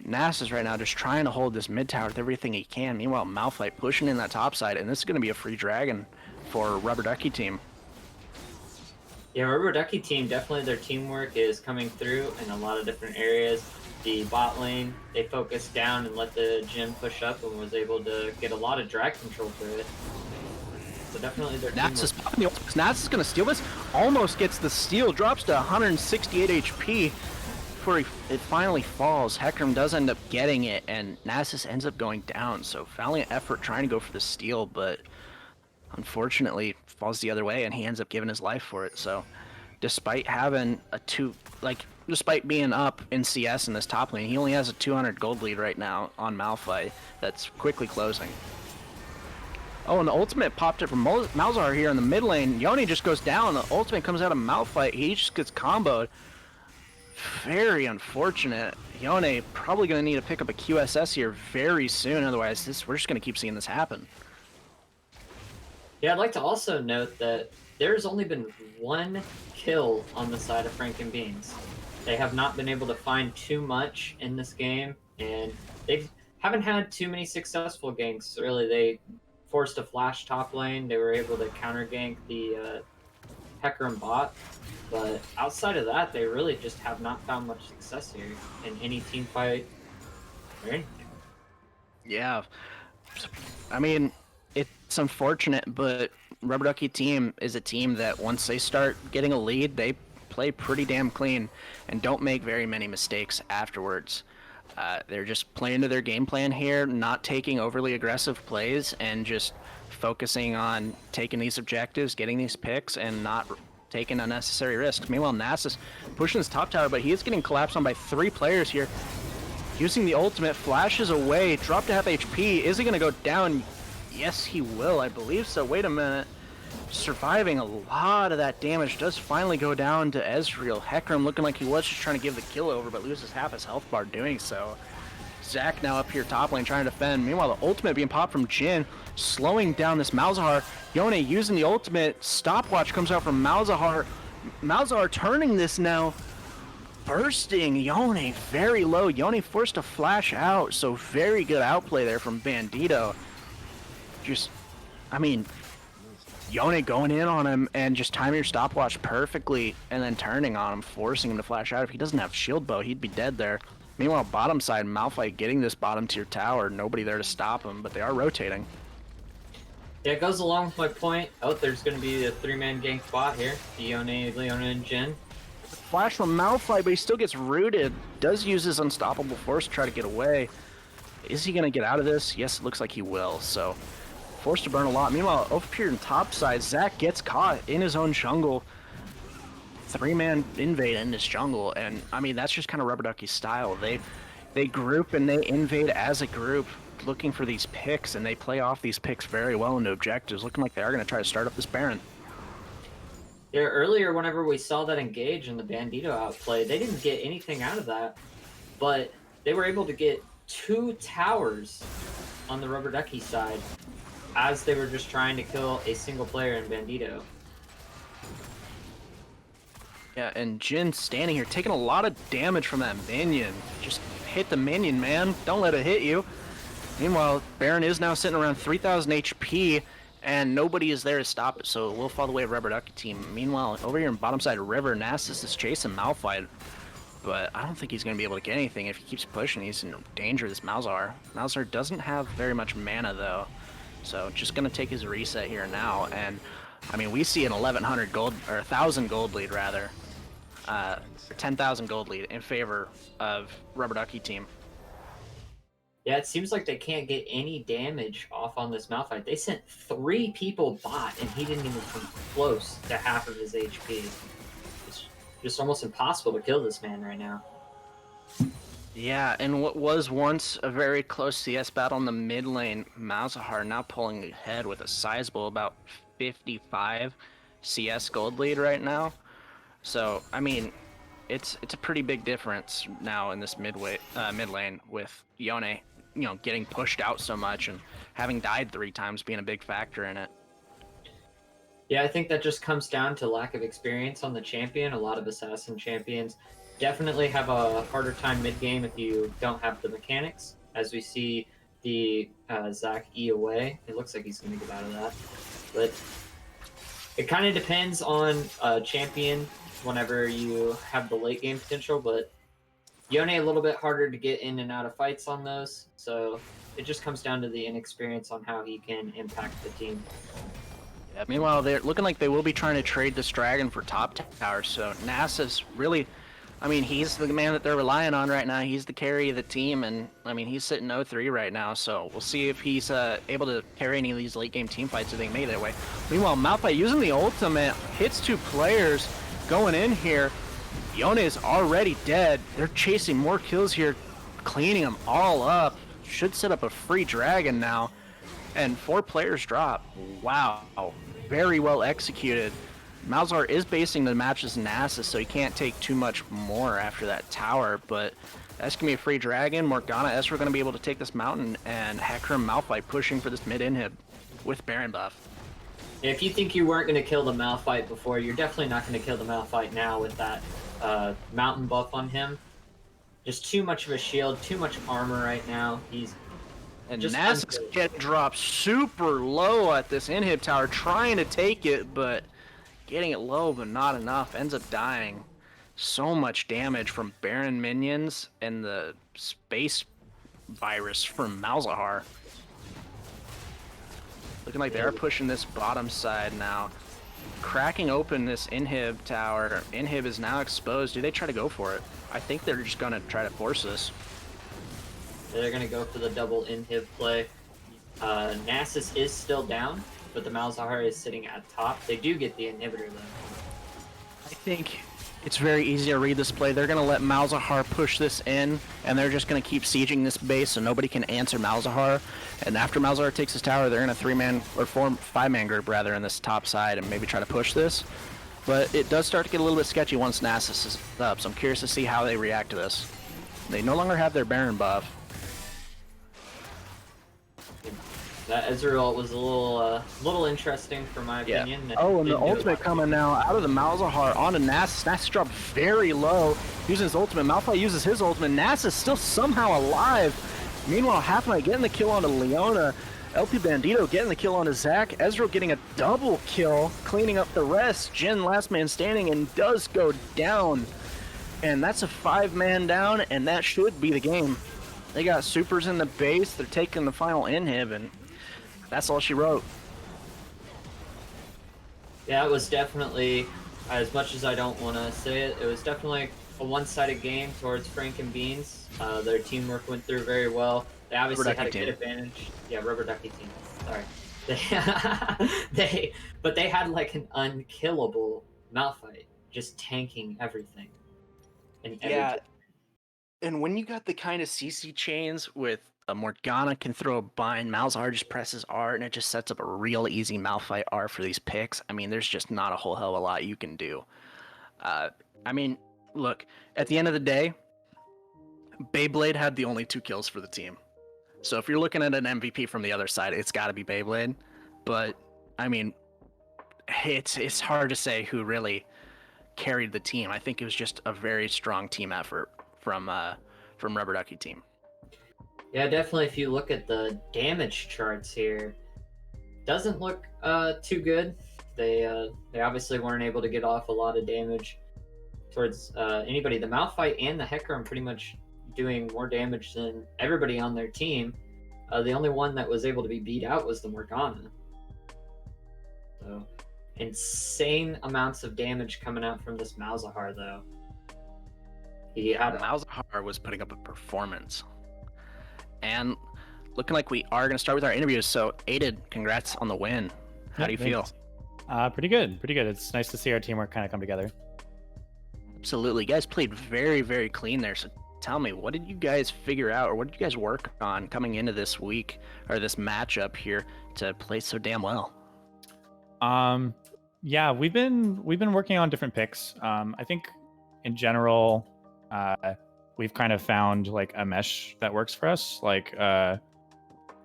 Nasus right now just trying to hold this mid tower with everything he can. Meanwhile, Malphite pushing in that top side, and this is going to be a free dragon for Rubber Ducky team.
Yeah, Rubber Ducky team, definitely their teamwork is coming through in a lot of different areas. The bot lane, they focused down and let the Jhin push up and was able to get a lot of drag control through it. So definitely their
Nasus popping the ultimate. Nasus is going to steal this. Almost gets the steal. Drops to 168 HP. before it finally falls, Hecarim does end up getting it, and Nasus ends up going down. So valiant effort trying to go for the steal, but unfortunately falls the other way, and he ends up giving his life for it. So despite having despite being up in CS in this top lane, he only has a 200 gold lead right now on Malphite that's quickly closing. Oh, and the ultimate popped it from Malzahar here in the mid lane. Yone just goes down. The ultimate comes out of Malphite. He just gets comboed. Very unfortunate. Yone probably going to need to pick up a QSS here very soon. Otherwise, we're just going to keep seeing this happen.
Yeah, I'd like to also note that there's only been one kill on the side of Franken Beans. They have not been able to find too much in this game, and they haven't had too many successful ganks. Really, they forced a flash top lane. They were able to counter gank the Hecarim bot, but outside of that, they really just have not found much success here in any team fight or anything.
Yeah, I mean, it's unfortunate, but Rubber Ducky team is a team that once they start getting a lead, they play pretty damn clean and don't make very many mistakes afterwards. They're just playing to their game plan here, not taking overly aggressive plays, and just focusing on taking these objectives, getting these picks, and not taking unnecessary risks. Meanwhile, Nasus pushing this top tower, but he is getting collapsed on by 3 players here. Using the ultimate, flashes away, dropped to half HP. Is he going to go down? Yes, he will, I believe so. Wait a minute. Surviving a lot of that damage, does finally go down to Ezreal. Hecarim looking like he was just trying to give the kill over, but loses half his health bar doing so. Zac now up here top lane trying to defend. Meanwhile, the ultimate being popped from Jhin, slowing down this Malzahar. Yone using the ultimate. Stopwatch comes out from Malzahar. Malzahar turning this now. Bursting Yone very low. Yone forced to flash out, so very good outplay there from Bandito. Just, I mean, Yone going in on him and just timing your stopwatch perfectly and then turning on him, forcing him to flash out. If he doesn't have shield bow, he'd be dead there. Meanwhile, bottom side, Malphite getting this bottom tier tower. Nobody there to stop him, but they are rotating.
Yeah, it goes along with my point. Oh, there's going to be a 3-man gank bot here. Yone, Leona, and Jhin.
Flash from Malphite, but he still gets rooted. Does use his unstoppable force to try to get away. Is he going to get out of this? Yes, it looks like he will, so forced to burn a lot. Meanwhile, over here in top side, Zac gets caught in his own jungle. 3-man invade in this jungle, and I mean, that's just kind of Rubber Ducky's style. They group and they invade as a group, looking for these picks, and they play off these picks very well into objectives, looking like they are going to try to start up this Baron.
Yeah, earlier, whenever we saw that engage in the Bandito outplay, they didn't get anything out of that, but they were able to get 2 towers on the Rubber Ducky side as they were just trying to kill a single player in Bandito.
Yeah, and Jhin standing here, taking a lot of damage from that minion. Just hit the minion, man. Don't let it hit you. Meanwhile, Baron is now sitting around 3,000 HP, and nobody is there to stop it, so it will fall the way of Rubber Ducky team. Meanwhile, over here in bottom side of River, Nasus is chasing Malphite, but I don't think he's going to be able to get anything if he keeps pushing. He's in danger, this Malzahar. Malzahar doesn't have very much mana, though, so just going to take his reset here now, and I mean, we see an 1,100 gold, or 1,000 gold lead, rather. 10,000 gold lead in favor of Rubber Ducky team.
Yeah, it seems like they can't get any damage off on this Malphite. They sent 3 people bot, and he didn't even come close to half of his HP. It's just almost impossible to kill this man right now.
Yeah, and what was once a very close CS battle in the mid lane, Malzahar now pulling ahead with a sizable about 55 CS gold lead right now. So, I mean, it's a pretty big difference now in this mid lane with Yone, you know, getting pushed out so much and having died 3 times being a big factor in it.
Yeah, I think that just comes down to lack of experience on the champion. A lot of assassin champions definitely have a harder time mid-game if you don't have the mechanics. As we see the Zac E away, it looks like he's going to get out of that. But it kind of depends on champion whenever you have the late game potential, but Yone a little bit harder to get in and out of fights on those, so it just comes down to the inexperience on how he can impact the team.
Yeah, meanwhile, they're looking like they will be trying to trade this dragon for top tower, so Nasus really I mean, he's the man that they're relying on right now. He's the carry of the team, and I mean, he's sitting 0-3 right now. So we'll see if he's able to carry any of these late game team fights if they make it that way. Meanwhile, Malphite using the ultimate hits 2 players going in here. Yone is already dead. They're chasing more kills here, cleaning them all up. Should set up a free dragon now, and 4 players drop. Wow, very well executed. Malzahar is basing the matches Nasus, so he can't take too much more after that tower, but that's going to be a free dragon. Morgana, Ezreal going to be able to take this mountain, and Hecarim Malphite pushing for this mid inhib with Baron buff.
If you think you weren't going to kill the Malphite before, you're definitely not going to kill the Malphite now with that mountain buff on him. Just too much of a shield, too much armor right now. He's
and
just
Nasus getting dropped super low at this inhib tower, trying to take it, but getting it low, but not enough. Ends up dying. So much damage from Baron minions and the space virus from Malzahar. Looking like they are pushing this bottom side now. Cracking open this inhib tower. Inhib is now exposed. Do they try to go for it? I think they're just going to try to force this.
They're going to go for the double inhib play. Nasus is still down, but the Malzahar is sitting at top. They do get the inhibitor though.
I think it's very easy to read this play. They're going to let Malzahar push this in, and they're just going to keep sieging this base so nobody can answer Malzahar. And after Malzahar takes his tower, they're in a 3-man or 5-man group rather in this top side and maybe try to push this. But it does start to get a little bit sketchy once Nasus is up, so I'm curious to see how they react to this. They no longer have their Baron buff.
That Ezreal was a little interesting for my opinion.
Yeah. Oh, and the ultimate coming now out of the Malzahar onto Nasus. Nasus dropped very low, using his ultimate. Malphite uses his ultimate. Nasus still somehow alive. Meanwhile, Half Knight getting the kill onto Leona. LP Bandito getting the kill onto Zac. Ezreal getting a double kill, cleaning up the rest. Jhin last man standing and does go down. And that's a 5-man down, and that should be the game. They got supers in the base. They're taking the final inhib, and that's all she wrote.
Yeah, it was definitely, as much as I don't want to say it, it was definitely a one-sided game towards Frank and Beans. Their teamwork went through very well. They obviously had a good advantage. Yeah, Rubber Ducky team. Sorry. But they had like an unkillable Malphite, just tanking everything.
Yeah, and when you got the kind of CC chains with Morgana can throw a bind, Malzahar just presses R, and it just sets up a real easy Malphite R for these picks. I mean, there's just not a whole hell of a lot you can do. I mean, look, at the end of the day, Beyblade had the only 2 kills for the team. So if you're looking at an MVP from the other side, it's got to be Beyblade. But, I mean, it's hard to say who really carried the team. I think it was just a very strong team effort from Rubber Ducky team.
Yeah, definitely. If you look at the damage charts here, doesn't look too good. They obviously weren't able to get off a lot of damage towards anybody. The Malphite and the Hecarim pretty much doing more damage than everybody on their team. The only one that was able to be beat out was the Morgana. So, insane amounts of damage coming out from this Malzahar, though.
Malzahar was putting up a performance. And looking like we are going to start with our interviews. So, Aided, congrats on the win. How do you feel?
Pretty good. It's nice to see our teamwork kind of come together.
Absolutely. You guys played very, very clean there. So tell me, what did you guys figure out, or what did you guys work on coming into this week, or this matchup here, to play so damn well?
Yeah, we've been working on different picks. I think in general, we've kind of found like a mesh that works for us. Like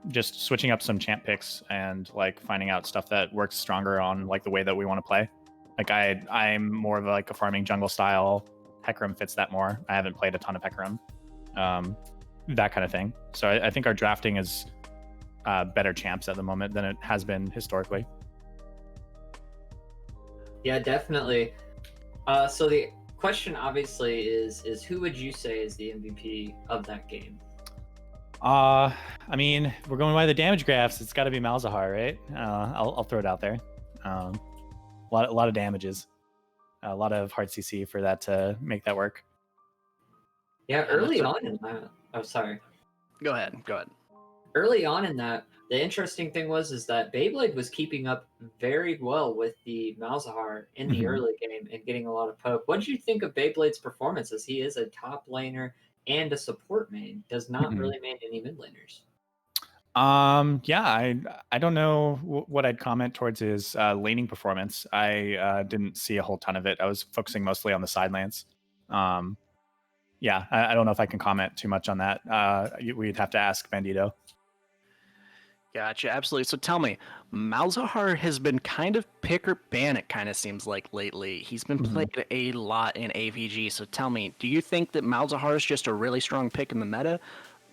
just switching up some champ picks and like finding out stuff that works stronger on like the way that we want to play. Like I'm more of like a farming jungle style. Hecarim fits that more. I haven't played a ton of Hecarim, that kind of thing. So I think our drafting is better champs at the moment than it has been historically.
Yeah, definitely. So the question obviously is who would you say is the MVP of that game?
I mean, we're going by the damage graphs. It's got to be Malzahar, right? I'll throw it out there. A lot of damages, a lot of hard CC for that to make that work.
Yeah,
And
early
that's
on in that. Oh, sorry.
Go ahead. Go ahead.
Early on in that, the interesting thing is that Beyblade was keeping up very well with the Malzahar in the
Mhm.
early game and getting a lot of poke. What did you think of Beyblade's performance, as he is a top laner and a support main, does not
Mhm.
really main any mid laners?
Yeah, I don't know what I'd comment towards his laning performance. I didn't see a whole ton of it. I was focusing mostly on the side lanes. Yeah, I don't know if I can comment too much on that. We'd have to ask Bandito.
Gotcha, absolutely. So tell me, Malzahar has been kind of pick or ban, it kind of seems like lately. He's been
Mhm.
played a lot in AVG. So tell me, do you think that Malzahar is just a really strong pick in the meta,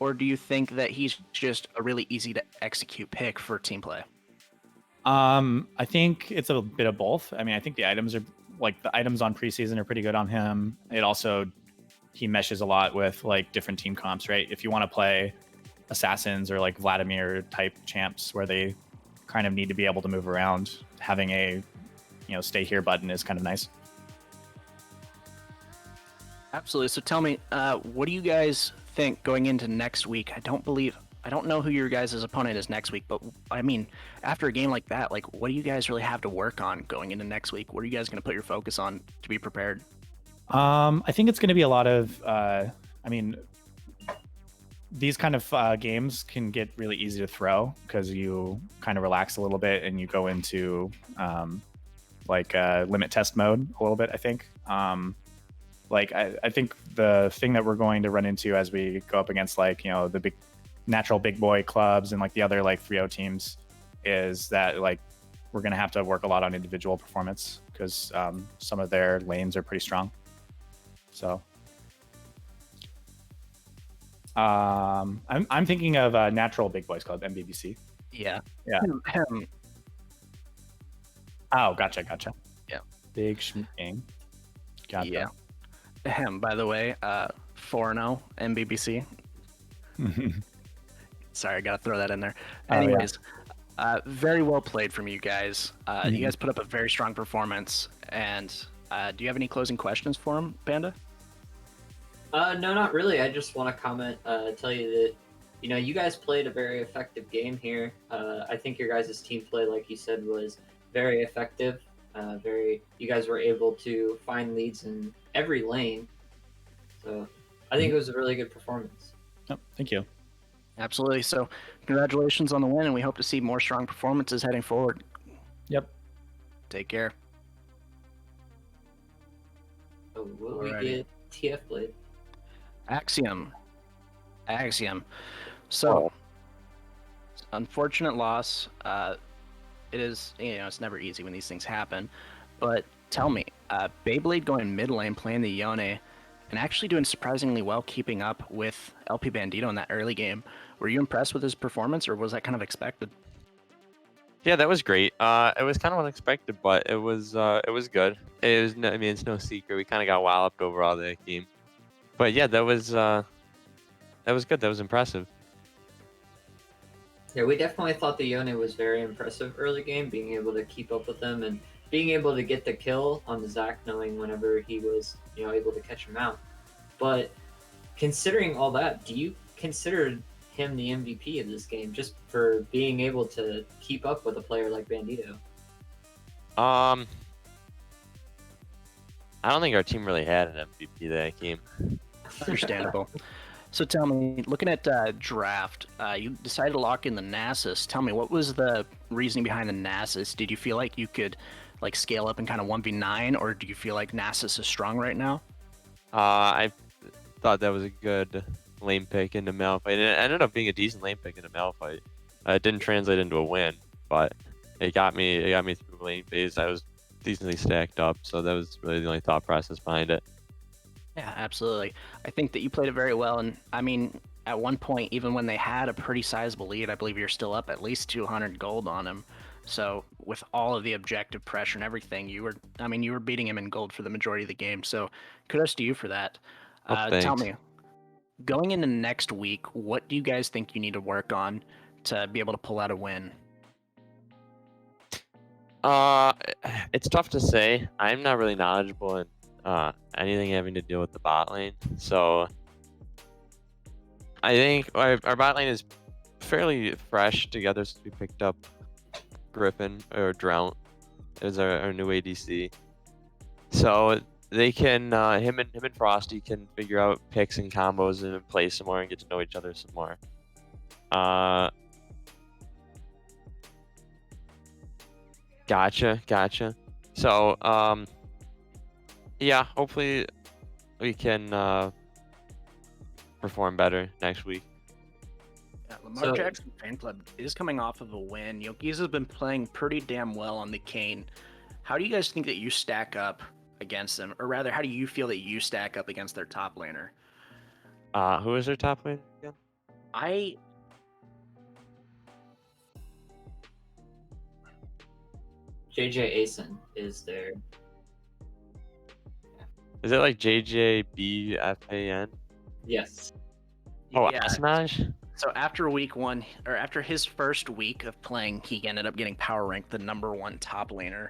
or do you think that he's just a really easy to execute pick for team play?
I think it's a bit of both. I mean, I think the items are like the items on preseason are pretty good on him. It also he meshes a lot with like different team comps, right? If you want to play assassins or like Vladimir type champs where they kind of need to be able to move around, having a stay here button is kind of nice.
Absolutely. So tell me, what do you guys think going into next week? I don't know who your guys' opponent is next week, but I mean, after a game like that, like, what do you guys really have to work on going into next week? What are you guys going to put your focus on to be prepared?
I think it's going to be a lot of, I mean, these kind of games can get really easy to throw because you kind of relax a little bit and you go into limit test mode a little bit, I think. I think the thing that we're going to run into as we go up against the big natural big boy clubs and like the other like 3-0 teams is that like we're going to have to work a lot on individual performance because some of their lanes are pretty strong. So I'm thinking of Natural Big Boys Club, MBBC.
Yeah.
Yeah. Oh, gotcha.
Yeah.
Big Gang. Gotcha.
Yeah. By the way, 4-0 MBBC. Sorry, I gotta throw that in there. Anyways, very well played from you guys. You guys put up a very strong performance. And do you have any closing questions for him, Panda?
No, not really. I just want to comment, tell you that, you guys played a very effective game here. I think your guys' team play, like you said, was very effective. You guys were able to find leads in every lane. So I think it was a really good performance.
Oh, thank you.
Absolutely. So congratulations on the win, and we hope to see more strong performances heading forward.
Yep.
Take care. So will we get TF Blade?
Axiom. So, unfortunate loss. It is, it's never easy when these things happen. But tell me, Beyblade going mid lane, playing the Yone, and actually doing surprisingly well, keeping up with LP Bandito in that early game. Were you impressed with his performance, or was that kind of expected?
Yeah, that was great. It was kind of unexpected, but it was good. It's no secret. We kind of got walloped overall that game, but yeah, that was good. That was impressive.
Yeah, we definitely thought the Yone was very impressive early game, being able to keep up with them and being able to get the kill on the Zac, knowing whenever he was, able to catch him out. But considering all that, do you consider him the MVP of this game just for being able to keep up with a player like Bandito?
I don't think our team really had an MVP that game.
Understandable. So tell me, looking at draft, you decided to lock in the Nasus. Tell me, what was the reasoning behind the Nasus? Did you feel like you could scale up and kind of 1v9, or do you feel like Nasus is strong right now?
I thought that was a good lane pick into Malphite. It ended up being a decent lane pick into Malphite. It didn't translate into a win, but it got me through lane phase. I was decently stacked up, so that was really the only thought process behind it.
Yeah, absolutely. I think that you played it very well, and I mean, at one point, even when they had a pretty sizable lead, I believe you're still up at least 200 gold on him. So with all of the objective pressure and everything, you were beating him in gold for the majority of the game. So kudos to you for that. Tell me, going into next week, what do you guys think you need to work on to be able to pull out a win?
It's tough to say. I'm not really knowledgeable in anything having to deal with the bot lane, so I think our bot lane is fairly fresh together since we picked up Griffin or Drought as our new ADC. So they can him and Frosty can figure out picks and combos and play some more and get to know each other some more. Gotcha. So yeah, hopefully we can perform better next week.
Yeah, Lamar Jackson fan club is coming off of a win. Yoki's has been playing pretty damn well on the Kane. How do you guys think that you stack up against them? Or rather, how do you feel that you stack up against their top laner?
Who is their top laner again?
JJ Asen is there.
Is it like JJBFAN?
Yes.
Oh,
yeah.
Asmaj?
So after week one, or after his first week of playing, he ended up getting power ranked the #1 top laner,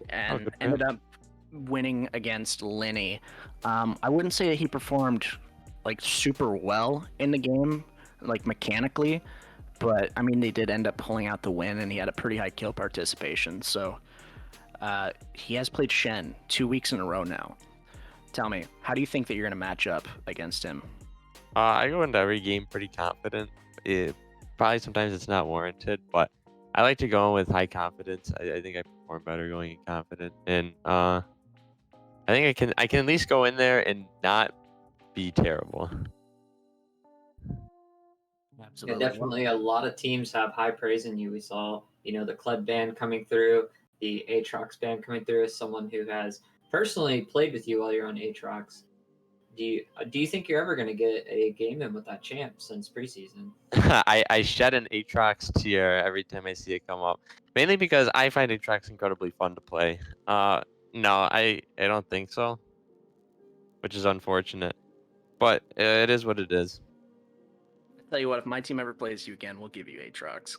and ended up winning against Linny. I wouldn't say that he performed like super well in the game, like mechanically, but I mean they did end up pulling out the win, and he had a pretty high kill participation. So he has played Shen 2 weeks in a row now. Tell me, how do you think that you're going to match up against him?
I go into every game pretty confident. Probably sometimes it's not warranted, but I like to go in with high confidence. I think I perform better going in confident, and I think I can at least go in there and not be terrible.
Absolutely. Yeah, definitely. A lot of teams have high praise in you. We saw, the Kled ban coming through, the Aatrox ban coming through as someone who has personally played with you while you're on Aatrox. Do you think you're ever going to get a game in with that champ since preseason?
I shed an Aatrox tear every time I see it come up, mainly because I find Aatrox incredibly fun to play. No, I don't think so, which is unfortunate, but it is what it is.
I'll tell you what, if my team ever plays you again, we'll give you Aatrox.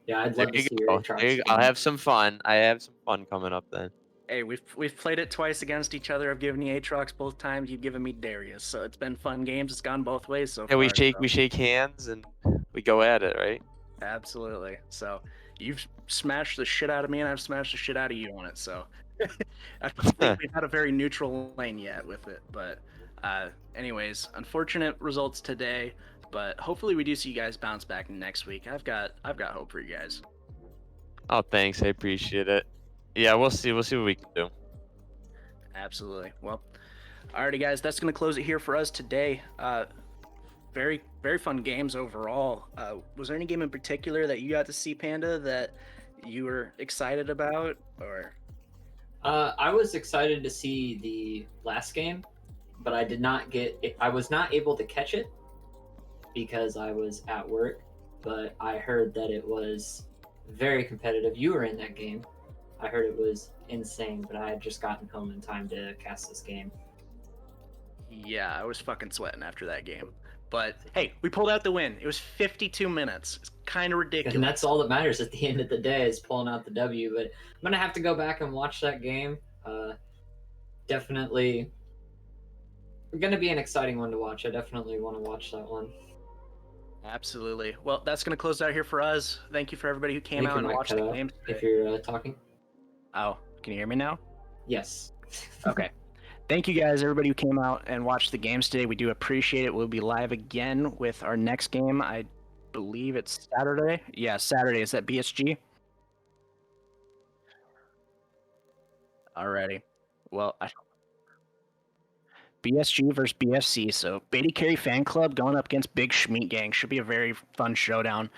Yeah, I'd love to see your Aatrox.
I'll have some fun. I have some fun coming up then.
Hey, we've played it twice against each other. I've given you Aatrox both times. You've given me Darius, so it's been fun games. It's gone both ways so far.
Yeah, we shake hands and we go at it, right?
Absolutely. So you've smashed the shit out of me, and I've smashed the shit out of you on it. So I don't think we've had a very neutral lane yet with it. But anyways, unfortunate results today. But hopefully we do see you guys bounce back next week. I've got hope for you guys.
Oh, thanks. I appreciate it. Yeah, we'll see what we can do.
Absolutely. Well, alrighty, guys, that's going to close it here for us today. Very, very fun games overall. Was there any game in particular that you got to see, Panda, that you were excited about, or?
I was excited to see the last game, but I was not able to catch it because I was at work. But I heard that it was very competitive. You were in that game. I heard it was insane, but I had just gotten home in time to cast this game.
Yeah, I was fucking sweating after that game. But hey, we pulled out the win. It was 52 minutes. It's kind of ridiculous.
And that's all that matters at the end of the day is pulling out the W. But I'm going to have to go back and watch that game. Definitely going to be an exciting one to watch. I definitely want to watch that one.
Absolutely. Well, that's going to close out here for us. Thank you for everybody who came out and watched the game.
If you're talking.
Oh, can you hear me now?
Yes.
Okay. Thank you guys, everybody who came out and watched the games today. We do appreciate it. We'll be live again with our next game. I believe it's Saturday. Yeah, Saturday. Is that BSG? Alrighty. Well, BSG versus BFC. So Beatty Carey Fan Club going up against Big Schmeat Gang. Should be a very fun showdown.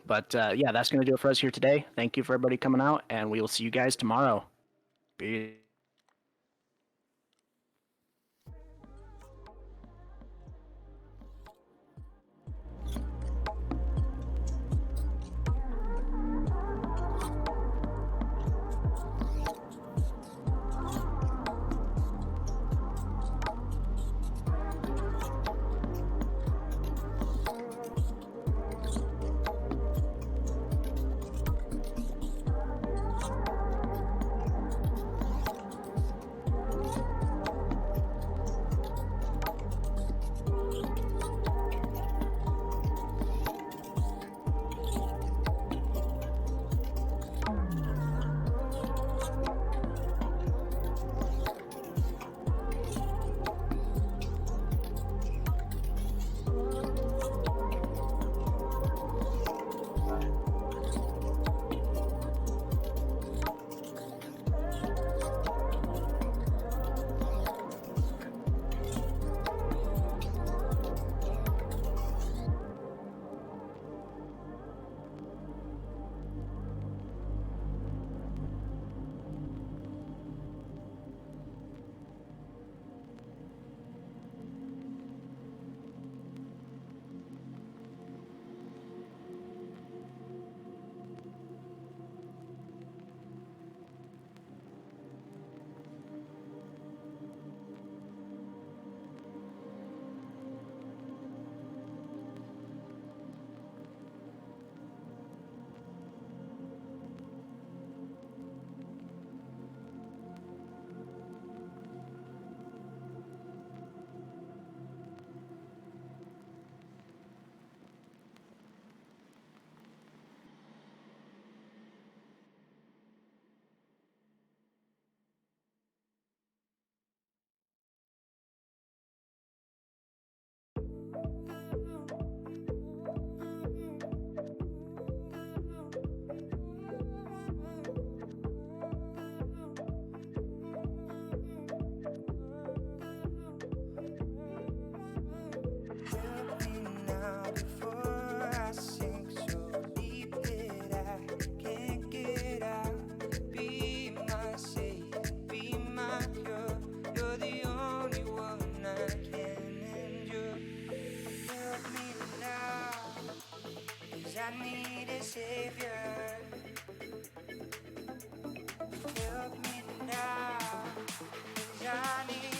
But yeah, that's going to do it for us here today. Thank you for everybody coming out, and we will see you guys tomorrow. Peace.
I need a savior. Help me now, 'cause I need